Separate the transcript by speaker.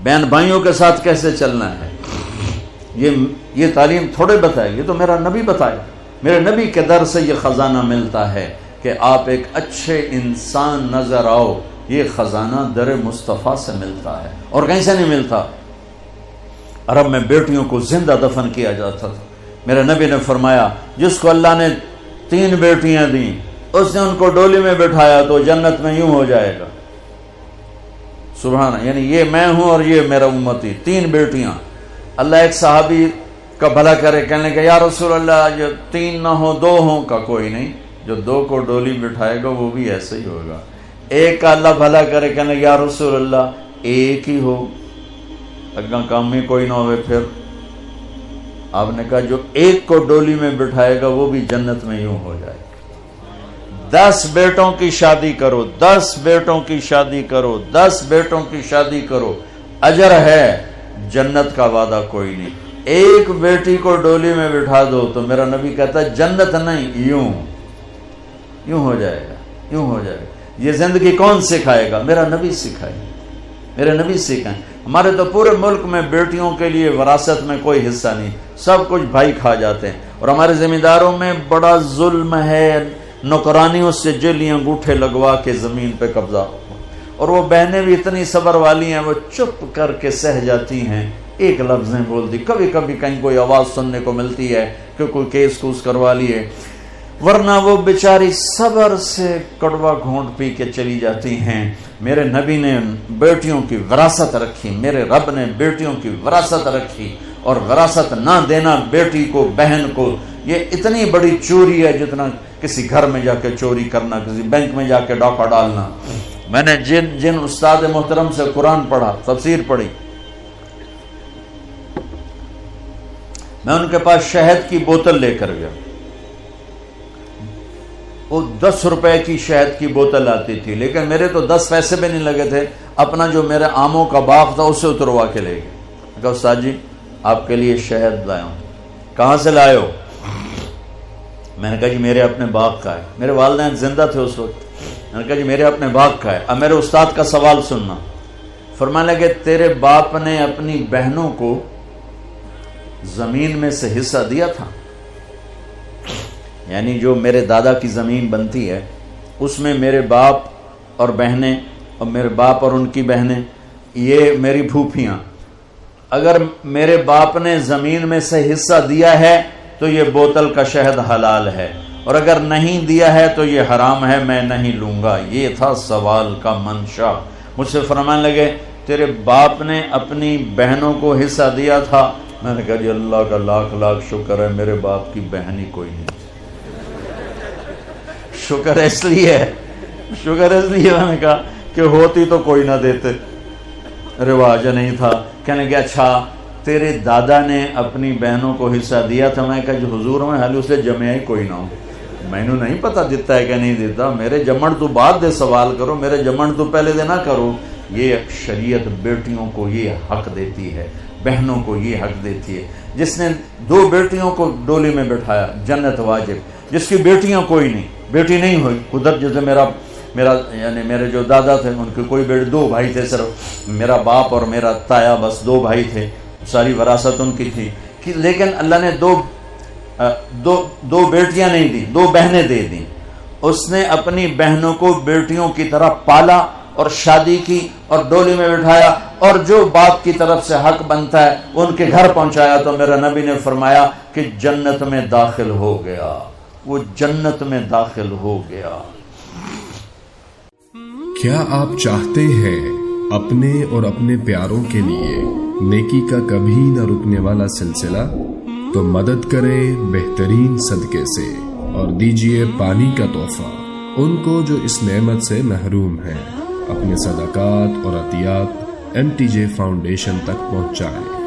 Speaker 1: بہن بھائیوں کے ساتھ کیسے چلنا ہے، یہ تعلیم تھوڑے بتائے، یہ تو میرا نبی بتائے. میرے نبی کے در سے یہ خزانہ ملتا ہے کہ آپ ایک اچھے انسان نظر آؤ. یہ خزانہ در مصطفیٰ سے ملتا ہے اور کہیں سے نہیں ملتا. عرب میں بیٹیوں کو زندہ دفن کیا جاتا تھا. میرے نبی نے فرمایا جس کو اللہ نے 3 بیٹیاں دیں اس نے ان کو ڈولی میں بٹھایا تو جنت میں یوں ہو جائے گا. سبحان، یعنی یہ میں ہوں اور یہ میرا امتی، 3 بیٹیاں. اللہ ایک صحابی کا بھلا کرے، کہنے کہ یا رسول اللہ جو 3 نہ ہو 2 ہوں. کا کوئی نہیں، جو 2 کو ڈولی بٹھائے گا وہ بھی ایسے ہی ہوگا. ایک کا اللہ بھلا کرے، کہنے یا رسول اللہ 1 ہی ہو، اگاں کام میں کوئی نہ ہوئے. پھر آپ نے کہا جو 1 کو ڈولی میں بٹھائے گا وہ بھی جنت میں یوں ہو جائے گا. 10 بیٹوں کی شادی کرو، 10 بیٹوں کی شادی کرو، 10 بیٹوں کی شادی کرو، اجر ہے، جنت کا وعدہ کوئی نہیں. 1 بیٹی کو ڈولی میں بٹھا دو تو میرا نبی کہتا ہے جنت نہیں، یوں ہو جائے گا، یوں ہو جائے گا. یہ زندگی کون سکھائے گا؟ میرا نبی سکھائے، میرے نبی سکھائیں. ہمارے تو پورے ملک میں بیٹیوں کے لیے وراثت میں کوئی حصہ نہیں، سب کچھ بھائی کھا جاتے ہیں. اور ہمارے زمینداروں میں بڑا ظلم ہے، نوکرانیوں سے جیلی انگوٹھے لگوا کے زمین پہ قبضہ. اور وہ بہنیں بھی اتنی صبر والی ہیں، وہ چپ کر کے سہ جاتی ہیں، ایک لفظ نہیں بولتی. کبھی کبھی کہیں کوئی آواز سننے کو ملتی ہے کہ کوئی کیس کوس کروا لیے، ورنہ وہ بیچاری صبر سے کڑوا گھونٹ پی کے چلی جاتی ہیں. میرے نبی نے بیٹیوں کی وراثت رکھی، میرے رب نے بیٹیوں کی وراثت رکھی. اور وراثت نہ دینا بیٹی کو، بہن کو، یہ اتنی بڑی چوری ہے جتنا کسی گھر میں جا کے چوری کرنا، کسی بینک میں جا کے ڈاکہ ڈالنا. میں نے جن استاد محترم سے قرآن پڑھا، تفسیر پڑھی، میں ان کے پاس شہد کی بوتل لے کر گیا. وہ 10 روپے کی شہد کی بوتل آتی تھی، لیکن میرے تو 10 پیسے بھی نہیں لگے تھے. اپنا جو میرے آموں کا باغ تھا اسے اتروا کے لے گئے. کہا استاد جی آپ کے لیے شہد لایا ہوں. کہاں سے لائے ہو؟ میں نے کہا جی میرے اپنے باغ کا ہے. میرے والدین زندہ تھے اس وقت. میں نے کہا جی میرے اپنے باغ کا ہے. اب میرے استاد کا سوال سننا. فرمانے لگے تیرے باپ نے اپنی بہنوں کو زمین میں سے حصہ دیا تھا؟ یعنی جو میرے دادا کی زمین بنتی ہے اس میں میرے باپ اور بہنیں، اور میرے باپ اور ان کی بہنیں، یہ میری پھوپھیاں، اگر میرے باپ نے زمین میں سے حصہ دیا ہے تو یہ بوتل کا شہد حلال ہے، اور اگر نہیں دیا ہے تو یہ حرام ہے، میں نہیں لوں گا. یہ تھا سوال کا منشا. مجھ سے فرمانے لگے تیرے باپ نے اپنی بہنوں کو حصہ دیا تھا؟ میں نے کہا جی اللہ کا لاکھ لاکھ شکر ہے میرے باپ کی بہن ہی کوئی نہیں. شکر اس لیے میں نے کہا کہ ہوتی تو کوئی نہ دیتے، رواج نہیں تھا. کہنے کہ اچھا تیرے دادا نے اپنی بہنوں کو حصہ دیا تھا؟ میں کہا جو حضور میں حالی اسے جمعہ ہی کوئی نہ ہو، میں نے نہیں پتا دیتا ہے کہ نہیں دیتا. میرے جمن تو بعد دے سوال کرو، میرے جمن تو پہلے دے نہ کرو. یہ شریعت بیٹیوں کو یہ حق دیتی ہے، بہنوں کو یہ حق دیتی ہے. جس نے 2 بیٹیوں کو ڈولی میں بٹھایا جنت واجب. جس کی بیٹیاں کوئی نہیں، بیٹی نہیں ہوئی، قدرت جیسے میرا یعنی میرے جو دادا تھے ان کے کوئی بیٹے، 2 بھائی تھے صرف، میرا باپ اور میرا تایا، بس 2 بھائی تھے، ساری وراثت ان کی تھی. لیکن اللہ نے دو بیٹیاں نہیں دی، 2 بہنیں دے دیں. اس نے اپنی بہنوں کو بیٹیوں کی طرح پالا اور شادی کی اور ڈولی میں بٹھایا، اور جو باپ کی طرف سے حق بنتا ہے ان کے گھر پہنچایا. تو میرا نبی نے فرمایا کہ جنت میں داخل ہو گیا، وہ جنت میں داخل ہو گیا.
Speaker 2: کیا آپ چاہتے ہیں اپنے اور اپنے پیاروں کے لیے نیکی کا کبھی نہ رکنے والا سلسلہ؟ تو مدد کریں بہترین صدقے سے اور دیجیے پانی کا تحفہ ان کو جو اس نعمت سے محروم ہیں. اپنے صدقات اور عطیات MTJ فاؤنڈیشن تک پہنچائیں.